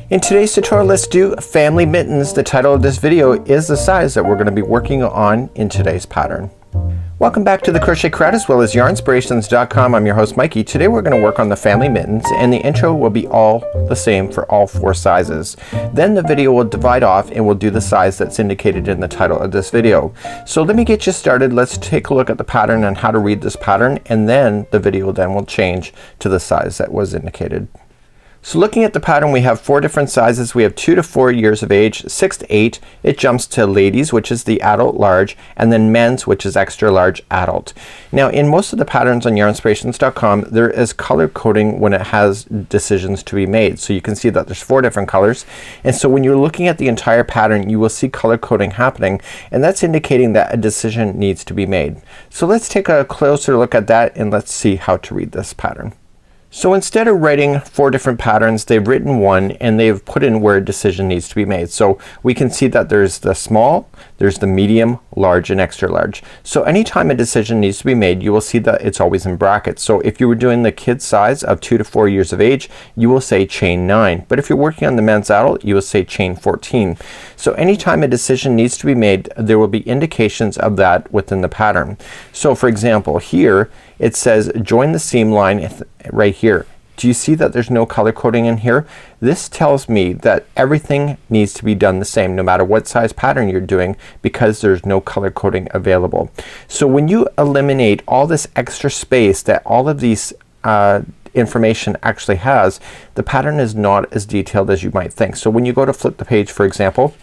In today's tutorial, let's do Family Mittens. The title of this video is the size that we're going to be working on in today's pattern. Welcome back to the Crochet Crowd as well as yarnspirations.com. I'm your host Mikey. Today we're going to work on the Family Mittens, and the intro will be all the same for all 4 sizes. Then the video will divide off and we'll do the size that's indicated in the title of this video. So let me get you started. Let's take a look at the pattern and how to read this pattern, and then the video then will change to the size that was indicated. So looking at the pattern, we have 4 different sizes. We have 2 to 4 years of age, 6 to 8. It jumps to ladies, which is the adult large, and then men's, which is extra large adult. Now in most of the patterns on yarnspirations.com, there is color coding when it has decisions to be made. So you can see that there's 4 different colors, and so when you're looking at the entire pattern, you will see color coding happening, and that's indicating that a decision needs to be made. So let's take a closer look at that and let's see how to read this pattern. So instead of writing 4 different patterns, they've written one and they've put in where a decision needs to be made. So we can see that there's the small, there's the medium, large, and extra large. So anytime a decision needs to be made, you will see that it's always in brackets. So if you were doing the kid size of 2 to 4 years of age, you will say chain 9. But if you're working on the men's adult, you will say chain 14. So anytime a decision needs to be made, there will be indications of that within the pattern. So for example, here it says join the seam line right here. Do you see that there's no color coding in here? This tells me that everything needs to be done the same no matter what size pattern you're doing, because there's no color coding available. So when you eliminate all this extra space that all of these information actually has, the pattern is not as detailed as you might think. So when you go to flip the page, for example,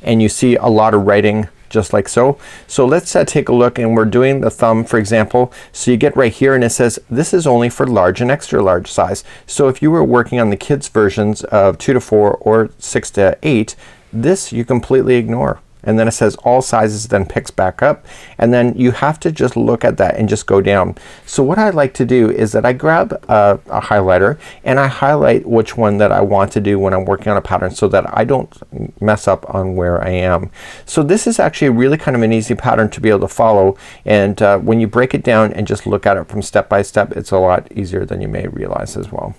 and you see a lot of writing just like so. So let's take a look, and we're doing the thumb, for example. So you get right here and it says this is only for large and extra large size. So if you were working on the kids versions of 2 to 4 or 6 to 8, this you completely ignore. And then it says all sizes, then picks back up, and then you have to just look at that and just go down. So what I like to do is that I grab a highlighter and I highlight which one that I want to do when I'm working on a pattern, so that I don't mess up on where I am. So this is actually really kind of an easy pattern to be able to follow, and when you break it down and just look at it from step by step, it's a lot easier than you may realize as well.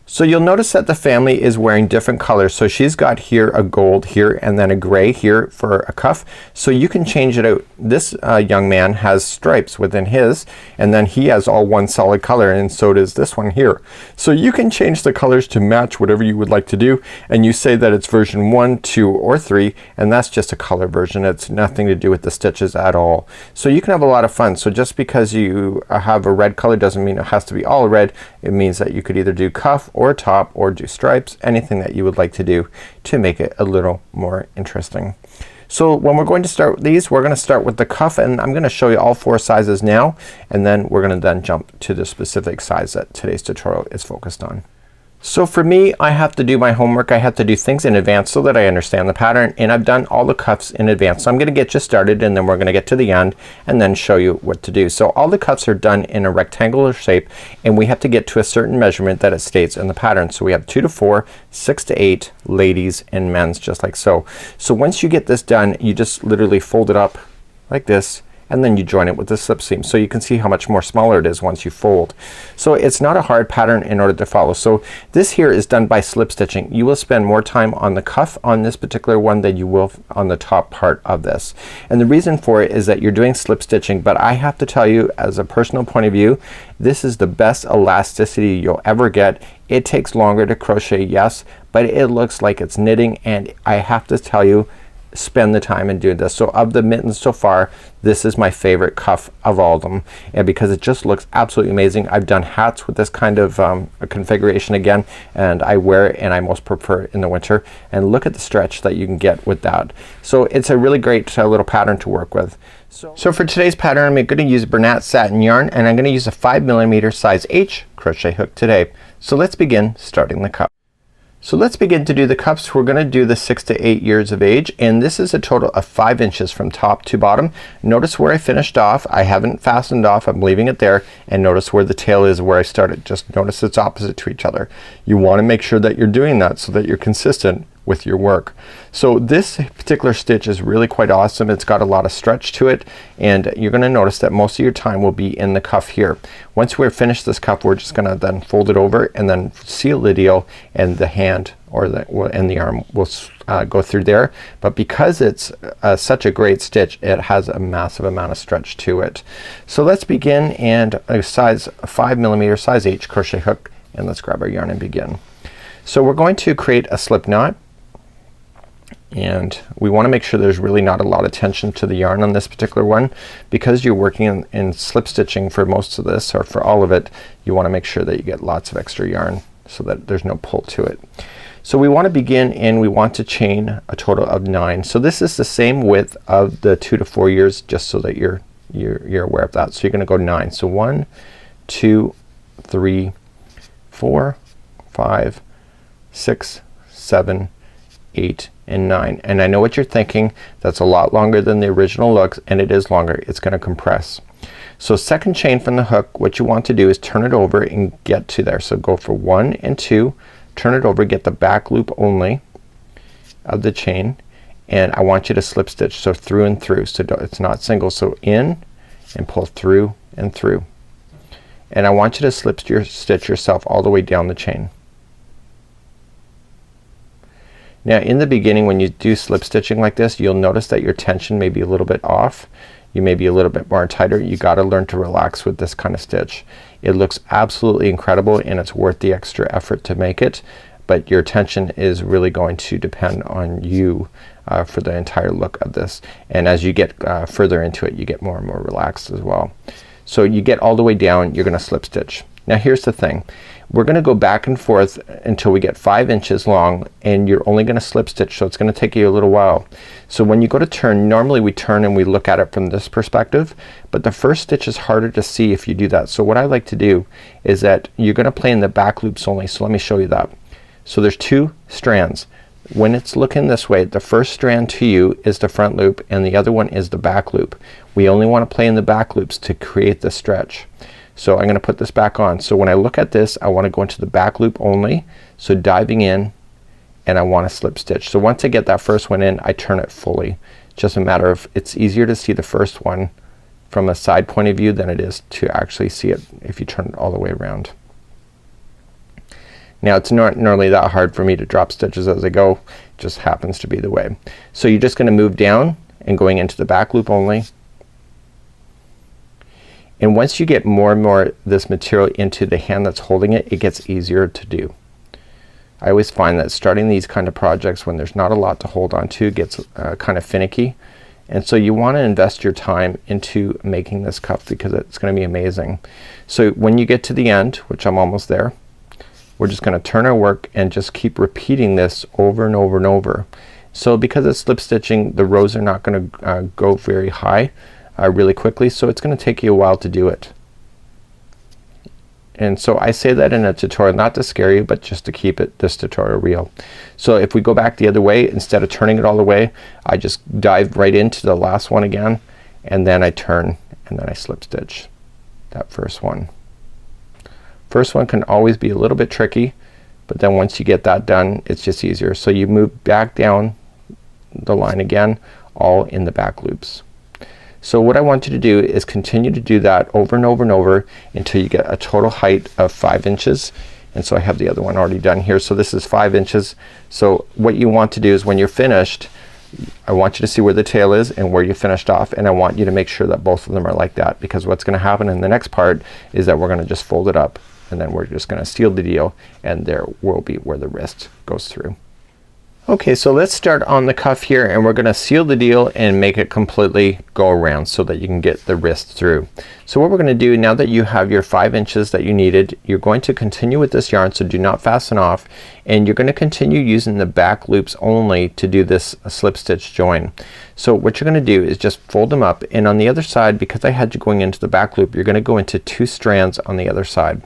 So you'll notice that the family is wearing different colors. So she's got here a gold here and then a gray here for a cuff. So you can change it out. This young man has stripes within his, and then he has all one solid color, and so does this one here. So you can change the colors to match whatever you would like to do, and you say that it's version 1, 2, or 3, and that's just a color version. It's nothing to do with the stitches at all. So you can have a lot of fun. So just because you have a red color doesn't mean it has to be all red. It means that you could either do cuff or top or do stripes, anything that you would like to do to make it a little more interesting. So when we're going to start these, we're going to start with the cuff, and I'm going to show you all 4 sizes now, and then we're going to then jump to the specific size that today's tutorial is focused on. So for me, I have to do my homework. I have to do things in advance so that I understand the pattern, and I've done all the cuffs in advance. So I'm gonna get you started, and then we're gonna get to the end and then show you what to do. So all the cuffs are done in a rectangular shape, and we have to get to a certain measurement that it states in the pattern. So we have 2 to 4, 6 to 8, ladies and men's, just like so. So once you get this done, you just literally fold it up like this, and then you join it with the slip seam. So you can see how much more smaller it is once you fold. So it's not a hard pattern in order to follow. So this here is done by slip stitching. You will spend more time on the cuff on this particular one than you will on the top part of this. And the reason for it is that you're doing slip stitching, but I have to tell you, as a personal point of view, this is the best elasticity you'll ever get. It takes longer to crochet, yes, but it looks like it's knitting, and I have to tell you, spend the time and do this. So of the mittens so far, this is my favorite cuff of all of them, and because it just looks absolutely amazing. I've done hats with this kind of a configuration again, and I wear it and I most prefer it in the winter, and look at the stretch that you can get with that. So it's a really great little pattern to work with. So for today's pattern, I'm going to use Bernat satin yarn, and I'm going to use a 5mm size H crochet hook today. So let's begin starting the cuff. So let's begin to do the cuffs. We're going to do the 6 to 8 years of age, and this is a total of 5 inches from top to bottom. Notice where I finished off. I haven't fastened off. I'm leaving it there, and notice where the tail is where I started. Just notice it's opposite to each other. You want to make sure that you're doing that so that you're consistent with your work. So this particular stitch is really quite awesome. It's got a lot of stretch to it, and you're gonna notice that most of your time will be in the cuff here. Once we're finished this cuff, we're just gonna then fold it over and then seal the deal, and the hand or the arm will go through there. But because it's such a great stitch, it has a massive amount of stretch to it. So let's begin, and a size 5mm size H crochet hook, and let's grab our yarn and begin. So we're going to create a slip knot, and we want to make sure there's really not a lot of tension to the yarn on this particular one. Because you're working in slip stitching for most of this, or for all of it, you want to make sure that you get lots of extra yarn so that there's no pull to it. So we want to begin, and we want to chain a total of 9. So this is the same width of the 2 to 4 years, just so that you're aware of that. So you're gonna go 9. So 1, 2, 3, 4, 5, 6, 7, 8, and 9. And I know what you're thinking, that's a lot longer than the original looks, and it is longer. It's gonna compress. So second chain from the hook, what you want to do is turn it over and get to there. So go for 1 and 2, turn it over, get the back loop only of the chain, and I want you to slip stitch, so through and through, so it's not single. So in and pull through and through, and I want you to slip stitch yourself all the way down the chain. Now in the beginning, when you do slip stitching like this, you'll notice that your tension may be a little bit off. You may be a little bit more tighter. You gotta learn to relax with this kind of stitch. It looks absolutely incredible, and it's worth the extra effort to make it, but your tension is really going to depend on you for the entire look of this. And as you get further into it, you get more and more relaxed as well. So you get all the way down, you're gonna slip stitch. Now here's the thing, we're gonna go back and forth until we get 5 inches long, and you're only gonna slip stitch, so it's gonna take you a little while. So when you go to turn, normally we turn and we look at it from this perspective, but the first stitch is harder to see if you do that. So what I like to do is that you're gonna play in the back loops only. So let me show you that. So there's 2 strands. When it's looking this way, the first strand to you is the front loop, and the other one is the back loop. We only want to play in the back loops to create the stretch. So I'm gonna put this back on. So when I look at this, I want to go into the back loop only, so diving in, and I want to slip stitch. So once I get that first one in, I turn it fully. Just a matter of, it's easier to see the first one from a side point of view than it is to actually see it if you turn it all the way around. Now it's not normally that hard for me to drop stitches as I go, it just happens to be the way. So you're just gonna move down and going into the back loop only. And once you get more and more this material into the hand that's holding it, it gets easier to do. I always find that starting these kind of projects when there's not a lot to hold on to gets kind of finicky, and so you want to invest your time into making this cuff because it's gonna be amazing. So when you get to the end, which I'm almost there, we're just gonna turn our work and just keep repeating this over and over and over. So because it's slip stitching, the rows are not gonna go very high really quickly, so it's gonna take you a while to do it. And so I say that in a tutorial not to scare you, but just to keep this tutorial real. So if we go back the other way, instead of turning it all the way, I just dive right into the last one again, and then I turn, and then I slip stitch that first one. First one can always be a little bit tricky, but then once you get that done, it's just easier. So you move back down the line again, all in the back loops. So what I want you to do is continue to do that over and over and over until you get a total height of 5 inches. And so I have the other one already done here. So this is 5 inches. So what you want to do is when you're finished, I want you to see where the tail is and where you finished off, and I want you to make sure that both of them are like that, because what's gonna happen in the next part is that we're gonna just fold it up, and then we're just gonna seal the deal, and there will be where the wrist goes through. Okay, so let's start on the cuff here, and we're gonna seal the deal and make it completely go around so that you can get the wrist through. So what we're gonna do, now that you have your 5 inches that you needed, you're going to continue with this yarn, so do not fasten off, and you're gonna continue using the back loops only to do this slip stitch join. So what you're gonna do is just fold them up, and on the other side, because I had you going into the back loop, you're gonna go into 2 strands on the other side.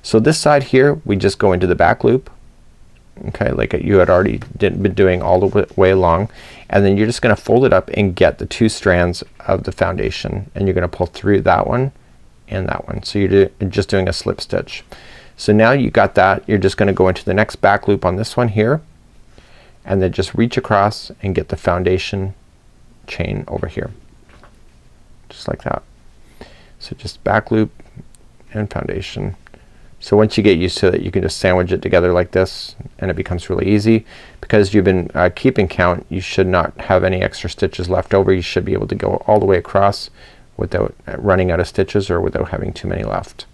So this side here, we just go into the back loop, okay, like you had already been doing all the way along, and then you're just gonna fold it up and get the 2 strands of the foundation, and you're gonna pull through that one and that one. So you're just doing a slip stitch. So now you got that, you're just gonna go into the next back loop on this one here, and then just reach across and get the foundation chain over here, just like that. So just back loop and foundation. So once you get used to it, you can just sandwich it together like this and it becomes really easy. Because you've been keeping count, you should not have any extra stitches left over. You should be able to go all the way across without running out of stitches or without having too many left,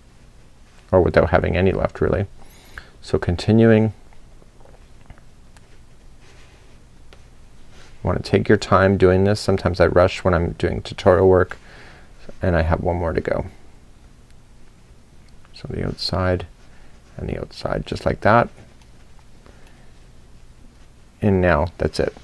or without having any left really. So continuing, you want to take your time doing this. Sometimes I rush when I'm doing tutorial work, and I have one more to go. So the outside and the outside, just like that. And now that's it.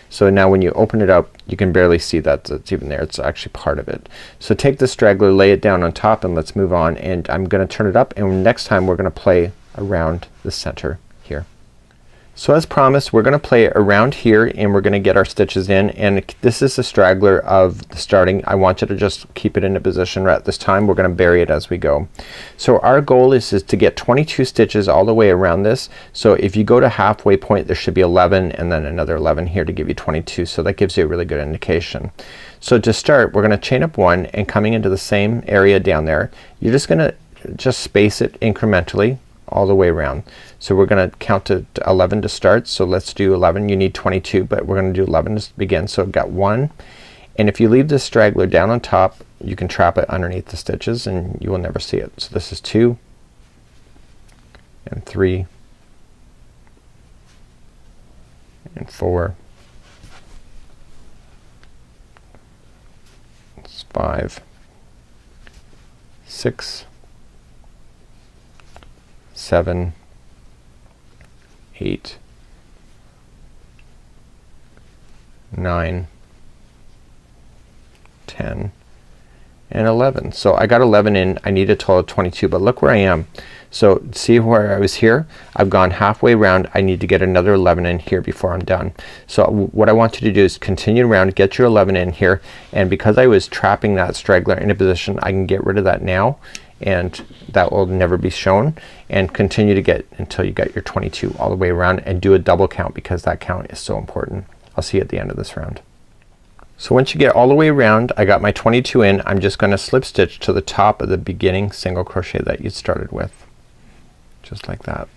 So now when you open it up, you can barely see that it's even there. It's actually part of it. So take the straggler, lay it down on top, and let's move on. And I'm gonna turn it up, and next time we're gonna play around the center here. So as promised, we're gonna play around here and we're gonna get our stitches in, and this is the straggler of the starting. I want you to just keep it in a position right at this time. We're gonna bury it as we go. So our goal is to get 22 stitches all the way around this. So if you go to halfway point, there should be 11 and then another 11 here to give you 22. So that gives you a really good indication. So to start, we're gonna chain up 1, and coming into the same area down there, you're just gonna space it incrementally all the way around. So we're gonna count to 11 to start. So let's do 11. You need 22, but we're gonna do 11 to begin. So I've got 1, and if you leave this straggler down on top, you can trap it underneath the stitches and you will never see it. So this is 2 and 3 and 4. It's 5, 6, 7, 8, 9, 10, and 11. So I got 11 in. I need a total of 22, but look where I am. So see where I was here? I've gone halfway around. I need to get another 11 in here before I'm done. So what I want you to do is continue around, get your 11 in here, and because I was trapping that straggler in a position, I can get rid of that now, and that will never be shown, and continue to get until you get your 22 all the way around, and do a double count because that count is so important. I'll see you at the end of this round. So once you get all the way around, I got my 22 in. I'm just gonna slip stitch to the top of the beginning single crochet that you started with, just like that.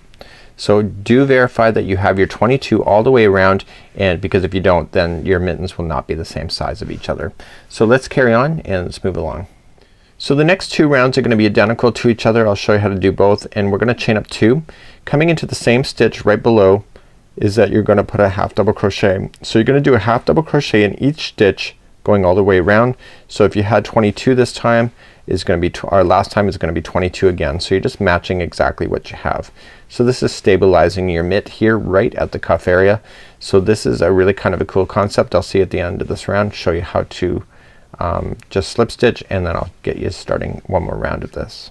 So do verify that you have your 22 all the way around, and because if you don't, then your mittens will not be the same size of each other. So let's carry on and let's move along. So the next 2 rounds are gonna be identical to each other. I'll show you how to do both, and we're gonna chain up 2. Coming into the same stitch right below is that you're gonna put a half double crochet. So you're gonna do a half double crochet in each stitch going all the way around. So if you had 22 this time, is gonna be our last time is gonna be 22 again. So you're just matching exactly what you have. So this is stabilizing your mitt here right at the cuff area. So this is a really kind of a cool concept. I'll see you at the end of this round, show you how to just slip stitch, and then I'll get you starting one more round of this.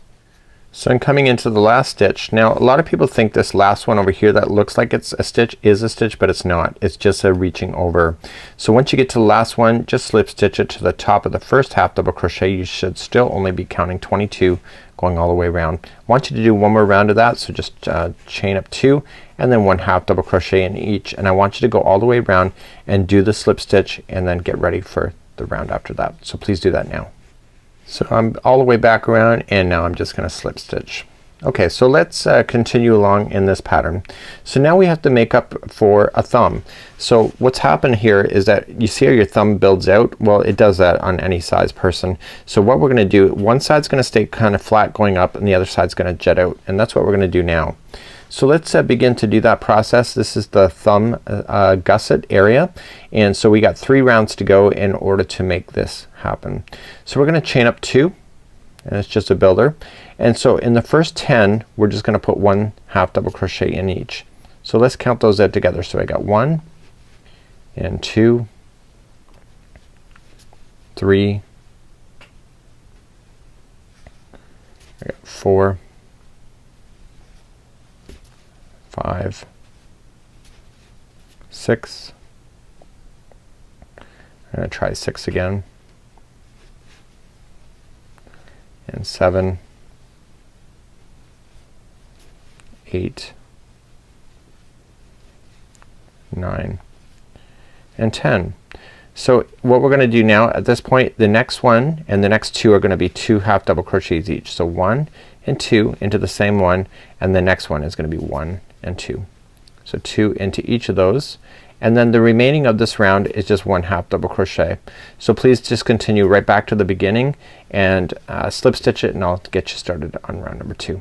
So I'm coming into the last stitch. Now a lot of people think this last one over here that looks like it's a stitch is a stitch, but it's not. It's just a reaching over. So once you get to the last one, just slip stitch it to the top of the first half double crochet. You should still only be counting 22 going all the way around. I want you to do one more round of that, so just chain up 2 and then 1 half double crochet in each, and I want you to go all the way around and do the slip stitch and then get ready for the round after that. So please do that now. So I'm all the way back around, and now I'm just gonna slip stitch. Okay, so let's continue along in this pattern. So now we have to make up for a thumb. So what's happened here is that you see how your thumb builds out? Well, it does that on any size person. So what we're gonna do, one side's gonna stay kind of flat going up and the other side's gonna jet out, and that's what we're gonna do now. So let's begin to do that process. This is the thumb gusset area, and so we got 3 rounds to go in order to make this happen. So we're gonna chain up 2, and it's just a builder, and so in the first 10 we're just gonna put 1 half double crochet in each. So let's count those out together. So I got 1 and 2, 3, I got 4, 5, 6, I'm gonna try 6 again, and 7, 8, 9 and 10. So what we're gonna do now at this point, the next one and the next two are gonna be 2 half double crochets each. So 1 and 2 into the same one, and the next one is gonna be 1 and 2. So 2 into each of those, and then the remaining of this round is just 1 half double crochet. So please just continue right back to the beginning and slip stitch it, and I'll get you started on round number 2.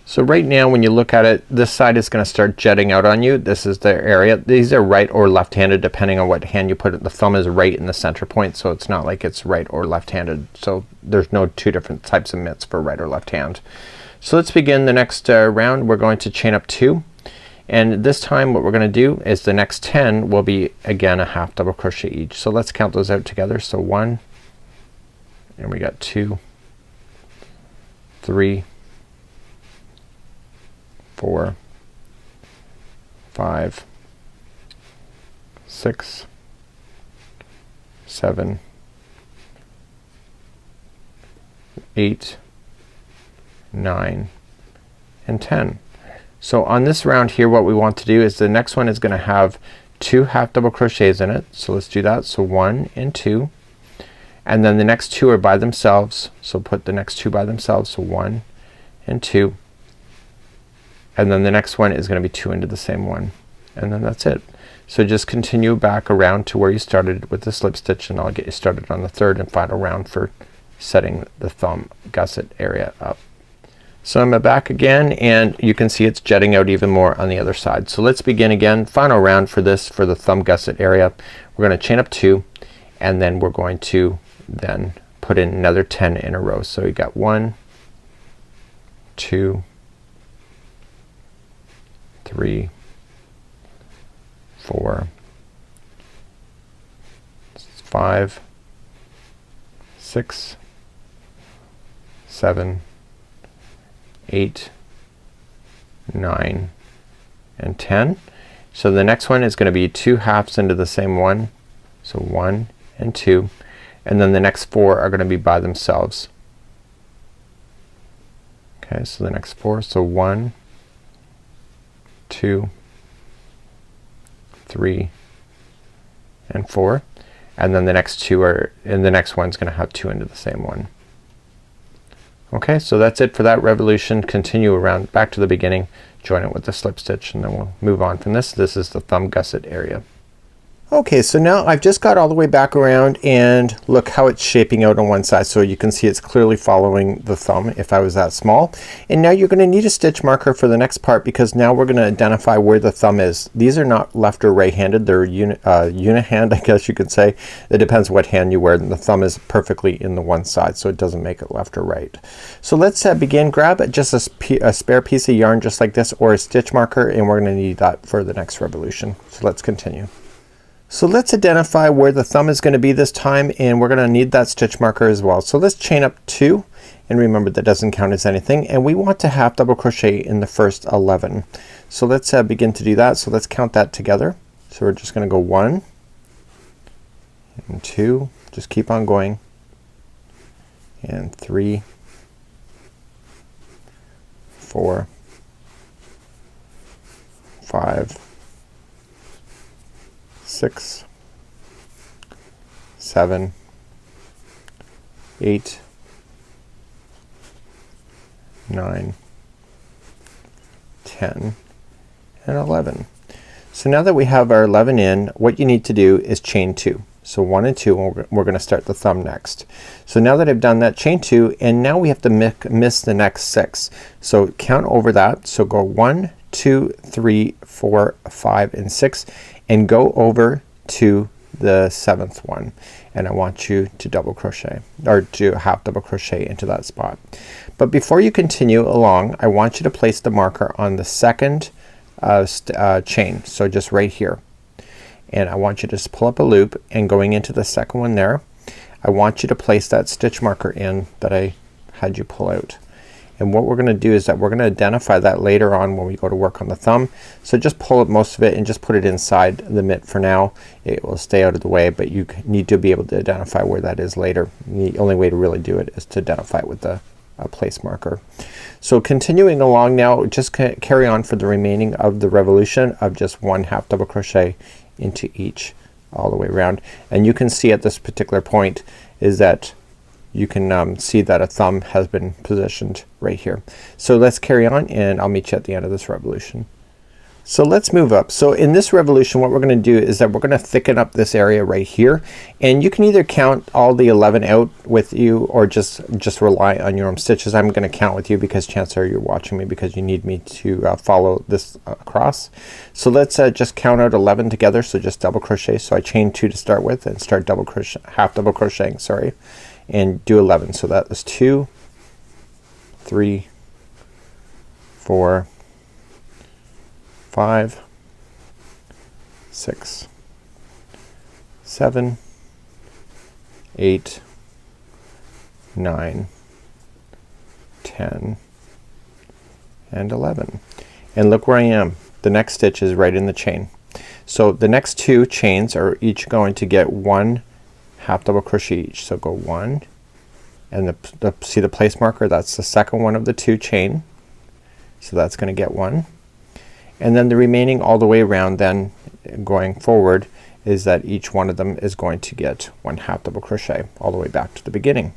So right now when you look at it, this side is gonna start jetting out on you. This is the area. These are right or left handed depending on what hand you put it. The thumb is right in the center point, so it's not like it's right or left handed. So there's no two different types of mitts for right or left hand. So let's begin the next round. We're going to chain up 2, and this time what we're gonna do is the next 10 will be again a half double crochet each. So let's count those out together. So 1, and we got 2, 3, 4, 5, 6, 7, 8, 9 and 10. So on this round here what we want to do is the next one is gonna have 2 half double crochets in it. So let's do that. So 1 and 2, and then the next 2 are by themselves. So put the next 2 by themselves. So 1 and 2, and then the next one is gonna be 2 into the same one, and then that's it. So just continue back around to where you started with the slip stitch, and I'll get you started on the third and final round for setting the thumb gusset area up. So I'm back again, and you can see it's jetting out even more on the other side. So let's begin again. Final round for this, for the thumb gusset area. We're gonna chain up 2, and then we're going to then put in another 10 in a row. So you got 1, 2, 3, 4, 5, 6, 7, 8, 9 and 10. So the next one is gonna be 2 halves into the same one. So 1 and 2, and then the next 4 are gonna be by themselves. Okay, so the next 4, so 1, 2, 3 and 4, and then the next 2 are, and the next one's gonna have 2 into the same one. Okay, so that's it for that revolution. Continue around back to the beginning, join it with the slip stitch, and then we'll move on from this. This is the thumb gusset area. Okay, so now I've just got all the way back around, and look how it's shaping out on one side. So you can see it's clearly following the thumb if I was that small. And now you're gonna need a stitch marker for the next part, because now we're gonna identify where the thumb is. These are not left or right handed, they're unihand, I guess you could say. It depends what hand you wear, and the thumb is perfectly in the one side, so it doesn't make it left or right. So let's begin. Grab just a spare piece of yarn just like this, or a stitch marker, and we're gonna need that for the next revolution. So let's continue. So let's identify where the thumb is gonna be this time, and we're gonna need that stitch marker as well. So let's chain up 2, and remember that doesn't count as anything, and we want to half double crochet in the first 11. So let's begin to do that. So let's count that together. So we're just gonna go 1 and 2, just keep on going, and 3, 4, 5, 6, 7, 8, 9, 10 and 11. So now that we have our 11 in, what you need to do is chain 2. So 1 and 2, and we're gonna start the thumb next. So now that I've done that, chain 2, and now we have to miss the next 6. So count over that. So go 1, 2, 3, 4, 5 and 6, and go over to the 7th one, and I want you to double crochet, or to half double crochet into that spot. But before you continue along, I want you to place the marker on the second chain, so just right here, and I want you to just pull up a loop, and going into the second one there, I want you to place that stitch marker in that I had you pull out. And what we're gonna do is that we're gonna identify that later on when we go to work on the thumb. So just pull up most of it and just put it inside the mitt for now. It will stay out of the way, but you need to be able to identify where that is later. The only way to really do it is to identify it with the place marker. So continuing along now, just carry on for the remaining of the revolution of just 1 half double crochet into each all the way around. And you can see at this particular point is that you can see that a thumb has been positioned right here. So let's carry on and I'll meet you at the end of this revolution. So let's move up. So in this revolution what we're gonna do is that we're gonna thicken up this area right here, and you can either count all the 11 out with you or just rely on your own stitches. I'm gonna count with you because chances are you're watching me because you need me to follow this across. So let's just count out 11 together. So just double crochet. So I chain 2 to start with and start double crochet, half double crocheting, sorry, and do 11. So that was 2, 3, 4, 5, 6, 7, 8, 9, 10, and 11. And look where I am. The next stitch is right in the chain. So the next 2 chains are each going to get 1 half double crochet each. So go 1 and see the place marker, that's the second one of the 2 chain. So that's gonna get 1. And then the remaining all the way around then going forward is that each one of them is going to get 1 half double crochet all the way back to the beginning.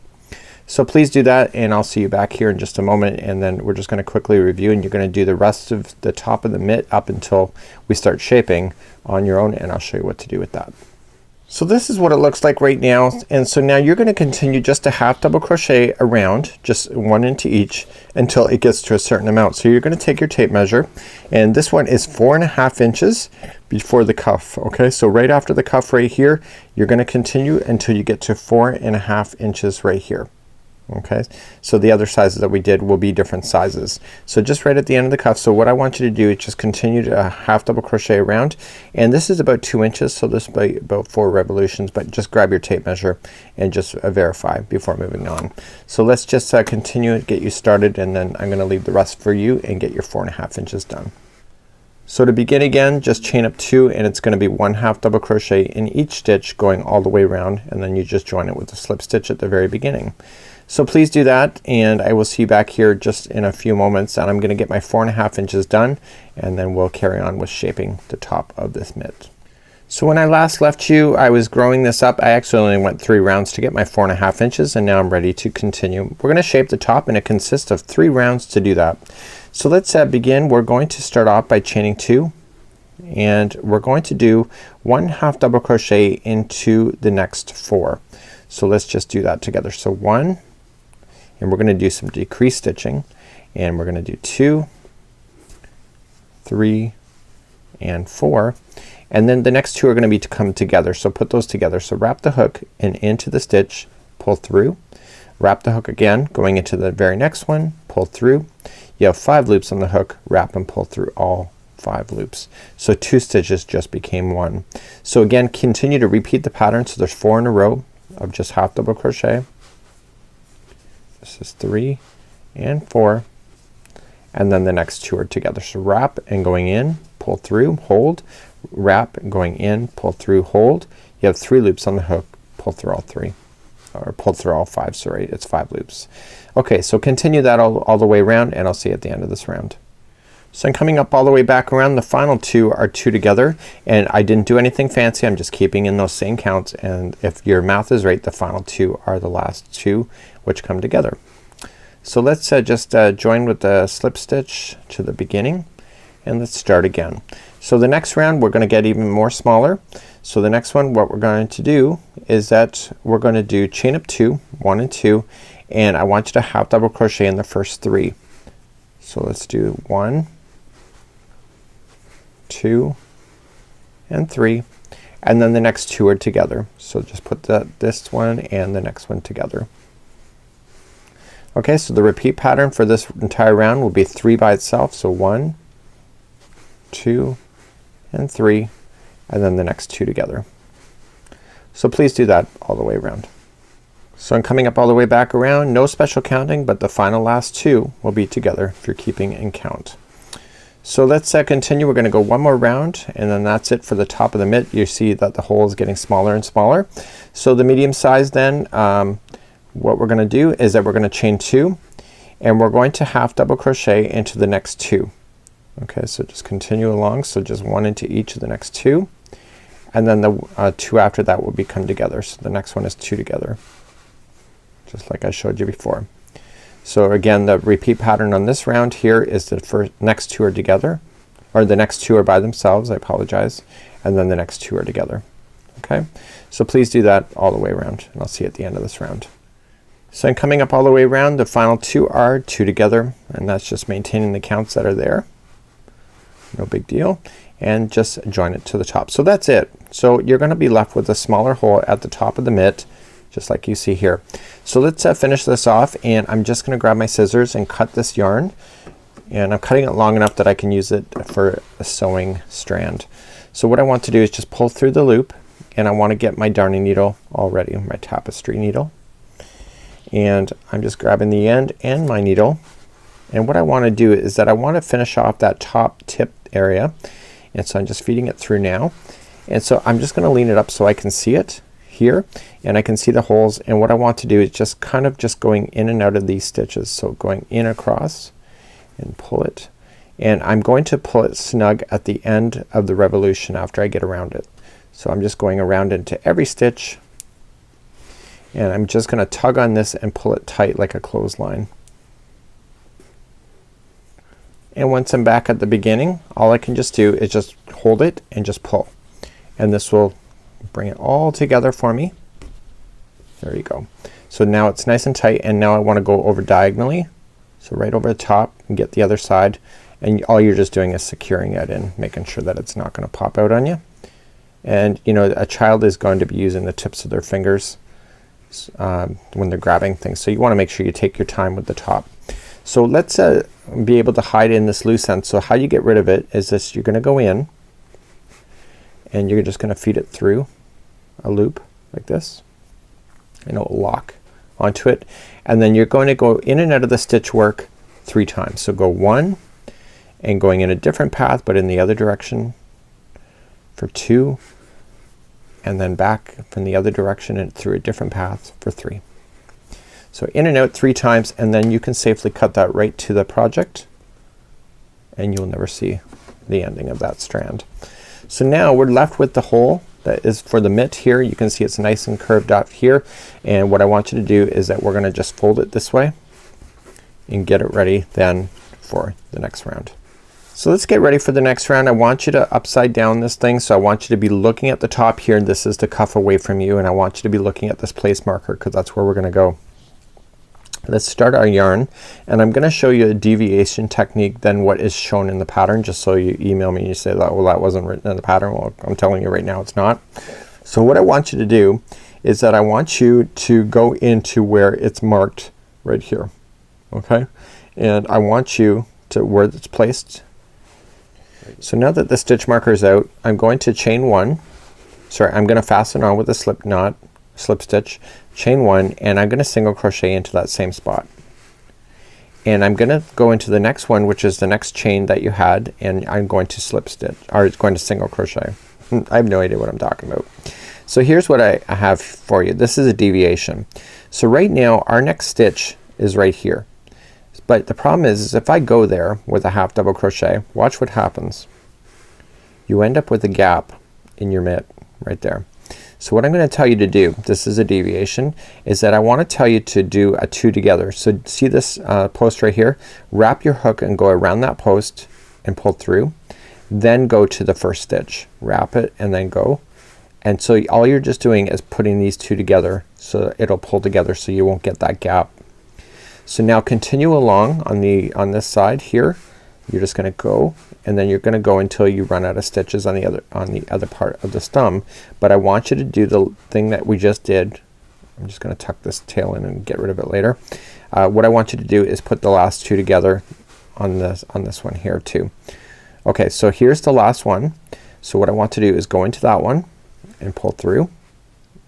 So please do that and I'll see you back here in just a moment, and then we're just gonna quickly review and you're gonna do the rest of the top of the mitt up until we start shaping on your own, and I'll show you what to do with that. So this is what it looks like right now, and so now you're gonna continue just a half double crochet around, just 1 into each until it gets to a certain amount. So you're gonna take your tape measure, and this one is 4.5 inches before the cuff. Okay, so right after the cuff right here, you're gonna continue until you get to 4.5 inches right here. Okay, so the other sizes that we did will be different sizes. So just right at the end of the cuff, so what I want you to do is just continue to half double crochet around, and this is about 2 inches, so this will be about 4 revolutions, but just grab your tape measure and just verify before moving on. So let's just continue and get you started, and then I'm gonna leave the rest for you and get your 4.5 inches done. So to begin again, just chain up 2, and it's gonna be 1 half double crochet in each stitch going all the way around, and then you just join it with a slip stitch at the very beginning. So please do that, and I will see you back here just in a few moments, and I'm gonna get my 4.5 inches done, and then we'll carry on with shaping the top of this mitt. So when I last left you, I was growing this up. I actually only went 3 rounds to get my 4.5 inches, and now I'm ready to continue. We're gonna shape the top, and it consists of 3 rounds to do that. So let's begin. We're going to start off by chaining 2, and we're going to do 1 half double crochet into the next 4. So let's just do that together. So 1, and we're gonna do some decrease stitching, and we're gonna do 2, 3, and 4, and then the next 2 are gonna be to come together. So put those together. So wrap the hook and into the stitch, pull through, wrap the hook again, going into the very next one, pull through. You have 5 loops on the hook, wrap and pull through all 5 loops. So 2 stitches just became 1. So again, continue to repeat the pattern. So there's 4 in a row of just half double crochet. This is 3 and 4, and then the next 2 are together. So wrap and going in, pull through, hold, wrap and going in, pull through, hold. You have 3 loops on the hook, pull through all 3, or pull through all 5, sorry, it's 5 loops. Okay, so continue that all the way around, and I'll see you at the end of this round. So I'm coming up all the way back around. The final 2 are 2 together, and I didn't do anything fancy. I'm just keeping in those same counts, and if your math is right, the final 2 are the last 2 which come together. So let's just join with the slip stitch to the beginning, and let's start again. So the next round we're gonna get even more smaller. So the next one, what we're going to do is that we're gonna do chain up 2, 1 and 2, and I want you to half double crochet in the first 3. So let's do 1, 2, and 3, and then the next 2 are together. So just put this one and the next one together. Okay, so the repeat pattern for this entire round will be 3 by itself. So 1, 2, and 3, and then the next 2 together. So please do that all the way around. So I'm coming up all the way back around, no special counting, but the final last 2 will be together if you're keeping in count. So let's continue. We're gonna go 1 more round, and then that's it for the top of the mitt. You see that the hole is getting smaller and smaller. So the medium size then, what we're gonna do is that we're gonna chain 2, and we're going to half double crochet into the next 2. Okay, so just continue along, so just 1 into each of the next 2, and then the 2 after that will become together. So the next one is 2 together, just like I showed you before. So again, the repeat pattern on this round here is the next 2 are together, or the next 2 are by themselves, I apologize, and then the next 2 are together. Okay, so please do that all the way around, and I'll see you at the end of this round. So I'm coming up all the way around. The final 2 are 2 together, and that's just maintaining the counts that are there. No big deal, and just join it to the top. So that's it. So you're gonna be left with a smaller hole at the top of the mitt, just like you see here. So let's finish this off, and I'm just gonna grab my scissors and cut this yarn, and I'm cutting it long enough that I can use it for a sewing strand. So what I want to do is just pull through the loop, and I want to get my darning needle all ready, my tapestry needle, and I'm just grabbing the end and my needle, and what I want to do is that I want to finish off that top tip area, and so I'm just feeding it through now, and so I'm just gonna lean it up so I can see it here, and I can see the holes, and what I want to do is just kind of just going in and out of these stitches. So going in across and pull it, and I'm going to pull it snug at the end of the revolution after I get around it. So I'm just going around into every stitch, and I'm just gonna tug on this and pull it tight like a clothesline. And once I'm back at the beginning, all I can just do is just hold it and just pull, and this will bring it all together for me. There you go. So now it's nice and tight, and now I want to go over diagonally, so right over the top and get the other side, and all you're just doing is securing it in, making sure that it's not gonna pop out on you. And you know, a child is going to be using the tips of their fingers when they're grabbing things, so you want to make sure you take your time with the top. So let's be able to hide in this loose end. So how you get rid of it is this: you're gonna go in, and you're just gonna feed it through a loop like this, and it will lock onto it, and then you're going to go in and out of the stitch work 3 times. So go 1, and going in a different path but in the other direction for 2, and then back from the other direction and through a different path for 3. So in and out 3 times, and then you can safely cut that right to the project, and you'll never see the ending of that strand. So now we're left with the hole that is for the mitt here. You can see it's nice and curved up here, and what I want you to do is that we're gonna just fold it this way and get it ready then for the next round. So let's get ready for the next round. I want you to upside down this thing, so I want you to be looking at the top here. This is the cuff away from you, and I want you to be looking at this place marker because that's where we're gonna go. Let's start our yarn, and I'm gonna show you a deviation technique than what is shown in the pattern, just so you email me and you say that, well, that wasn't written in the pattern. Well, I'm telling you right now it's not. So what I want you to do is that I want you to go into where it's marked right here, okay, and I want you to where it's placed. So now that the stitch marker is out, I'm going to chain 1, sorry, I'm gonna fasten on with a slip knot, slip stitch, chain 1, and I'm gonna single crochet into that same spot, and I'm gonna go into the next one, which is the next chain that you had, and I'm going to slip stitch, or it's going to single crochet. I have no idea what I'm talking about. So here's what I have for you. This is a deviation. So right now our next stitch is right here, but the problem is if I go there with a half double crochet, watch what happens. You end up with a gap in your mitt right there. So what I'm gonna tell you to do, this is a deviation, is that I want to tell you to do a 2 together. So see this post right here? Wrap your hook and go around that post and pull through, then go to the first stitch, wrap it, and then go. And so all you're just doing is putting these 2 together, so it'll pull together so you won't get that gap. So now continue along on this side here. You're just gonna go, and then you're gonna go until you run out of stitches on the other part of the stem. But I want you to do the thing that we just did. I'm just gonna tuck this tail in and get rid of it later. What I want you to do is put the last 2 together on this one here too. Okay, so here's the last one. So what I want to do is go into that one and pull through.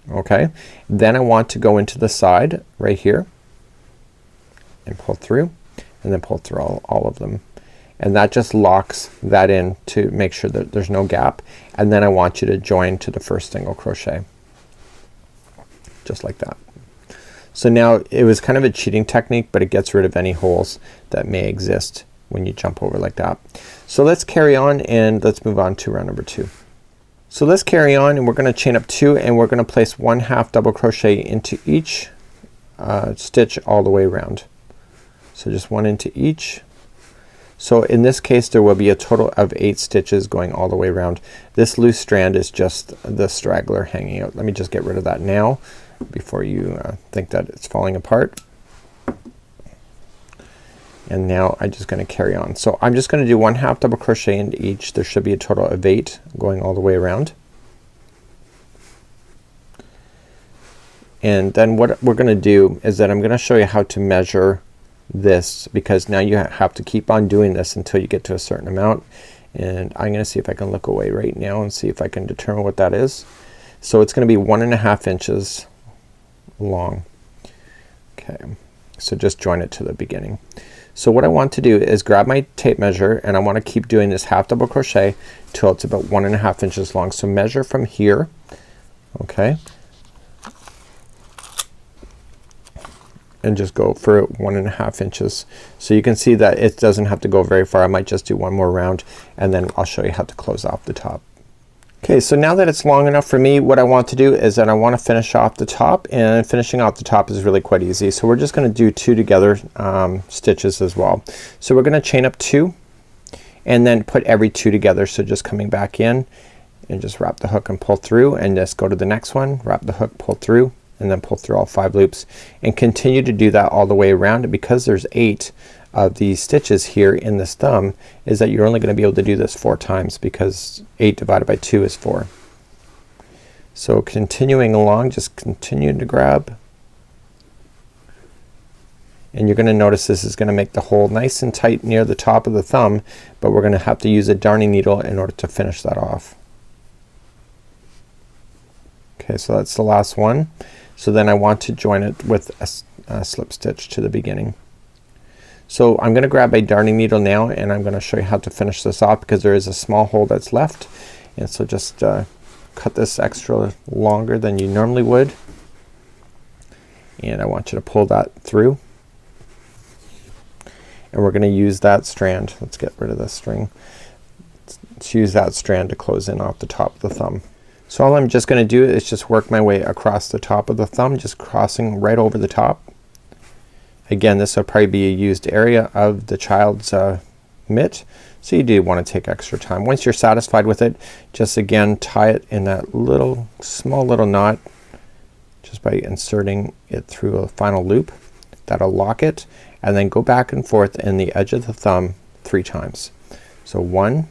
Okay, then I want to go into the side right here and pull through, and then pull through all of them, and that just locks that in to make sure that there's no gap. And then I want you to join to the first single crochet just like that. So now it was kind of a cheating technique, but it gets rid of any holes that may exist when you jump over like that. So let's carry on and let's move on to round number 2. So let's carry on and we're gonna chain up 2 and we're gonna place 1/2 double crochet into each stitch all the way around. So just 1 into each. So in this case there will be a total of 8 stitches going all the way around. This loose strand is just the straggler hanging out. Let me just get rid of that now before you think that it's falling apart. And now I'm just gonna carry on. So I'm just gonna do 1/2 double crochet into each. There should be a total of 8 going all the way around. And then what we're gonna do is that I'm gonna show you how to measure this, because now you have to keep on doing this until you get to a certain amount. And I'm gonna see if I can look away right now and see if I can determine what that is. So it's gonna be 1.5 inches long. Okay, so just join it to the beginning. So what I want to do is grab my tape measure and I want to keep doing this 1/2 double crochet till it's about 1.5 inches long. So measure from here, okay, and just go for 1.5 inches. So you can see that it doesn't have to go very far. I might just do one more round and then I'll show you how to close off the top. Okay, so now that it's long enough for me, what I want to do is that I want to finish off the top, and finishing off the top is really quite easy. So we're just gonna do 2 together stitches as well. So we're gonna chain up 2 and then put every 2 together. So just coming back in and just wrap the hook and pull through and just go to the next one, wrap the hook, pull through, and then pull through all 5 loops and continue to do that all the way around. And because there's 8 of these stitches here in this thumb, is that you're only gonna be able to do this 4 times, because 8 divided by 2 is 4. So continuing along, just continue to grab, and you're gonna notice this is gonna make the hole nice and tight near the top of the thumb, but we're gonna have to use a darning needle in order to finish that off. Okay, so that's the last one. So then I want to join it with a slip stitch to the beginning. So I'm gonna grab a darning needle now and I'm gonna show you how to finish this off, because there is a small hole that's left. And so just cut this extra longer than you normally would, and I want you to pull that through, and we're gonna use that strand. Let's get rid of this string. Let's use that strand to close in off the top of the thumb. So all I'm just gonna do is just work my way across the top of the thumb, just crossing right over the top. Again, this will probably be a used area of the child's mitt, so you do want to take extra time. Once you're satisfied with it, just again tie it in that little small little knot just by inserting it through a final loop. That'll lock it, and then go back and forth in the edge of the thumb 3 times. So 1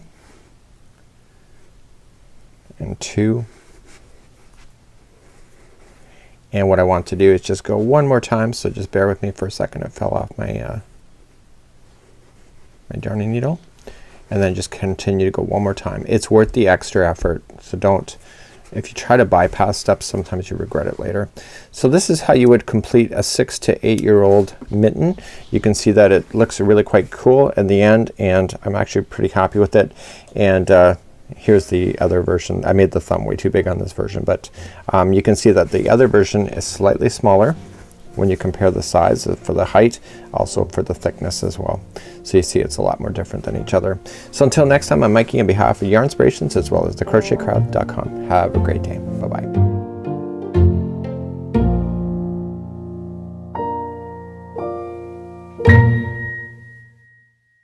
and 2, and what I want to do is just go one more time, so just bear with me for a second. It fell off my my darning needle, and then just continue to go one more time. It's worth the extra effort, so don't, if you try to bypass steps, sometimes you regret it later. So this is how you would complete a 6 to 8 year old mitten. You can see that it looks really quite cool in the end, and I'm actually pretty happy with it. And here's the other version. I made the thumb way too big on this version, but you can see that the other version is slightly smaller when you compare the size for the height, also for the thickness as well. So you see it's a lot more different than each other. So until next time, I'm Mikey on behalf of Yarnspirations as well as thecrochetcrowd.com. Have a great day. Bye bye.